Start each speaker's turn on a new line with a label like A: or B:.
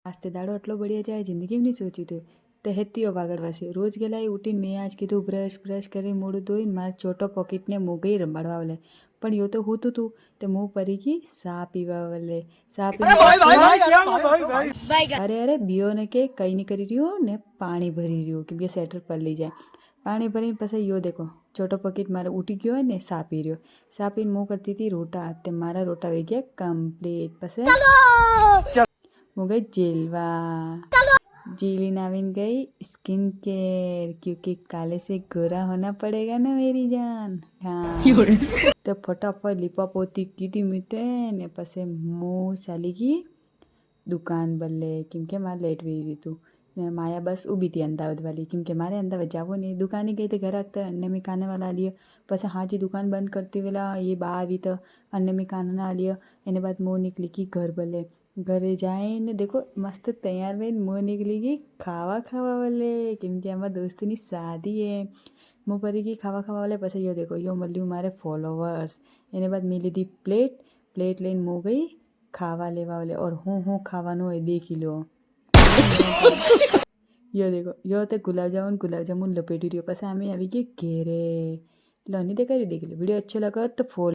A: આસ્તે દાડો એટલો બળિયા જાય જિંદગી નહીં સોચ્યું તું તે હેતીઓ વાગડવાશે રોજ ગેલા ઉઠીને મેં આજ કીધું બ્રશ કરી મોડું ધોઈને મારા ચોટો પોકેટને મોગઈ રંબાડવા વલે પણ યો તો હું તું તે મું પરી ગઈ સા પીવા વલે સા પી અરે બીઓ ને કે કઈ નહીં કરી રહ્યો ને પાણી ભરી રહ્યો કેમ કે સેટર પર લઈ જાય પાણી ભરીને પછી યો દેખો ચોટો પોકેટ મારે ઉઠી ગયો હોય ને સા પી રહ્યો સા પીને હું કરતી હતી રોટા તે મારા રોટા વહી ગયા કમ્પ્લીટ પછી હું ગઈ जेलवा जीली नाविन गई स्किन केयर क्योंकि काले से गोरा होना पड़ेगा ना मेरी जान हाँ तो फटाफट लिपा पोती की थी मीते ने पसे मुँह चाली गई दुकान बल्ले क्योंकि मारे लेट हुई रही तू ने माया बस ઊભી थी अहमदाबाद वाली क्योंकि मारे अहमदाबाद जावो नहीं दुकान गई तो घर आते अन्य में खाने वाला लिए पस हाँ जी दुकान बंद करती वेला ये बा આવી તો अन्य में खाना ना लिया एने बाद मुँह निकली की घर बल्ले घरे जाए ने देखो मस्त तैयार में मुँह निकली गई खावा वाले क्योंकि हमारे दोस्त की शादी है मुँह परी गई खावा वाले पसे यो देखो यो मल्ली मारे फॉलोवर्स एने बाद मिली थी प्लेट लઈને मुँह गई खावा लेवा वाले और હું ખાવાનું હોય દેખી લો यो देखो यो तो गुलाब जामुन लपेटी रही हो पस आमे આવી ગઈ ઘેરે લો ની દેખાડી દેખી લો वीडियो अच्छा लगा तो फॉलो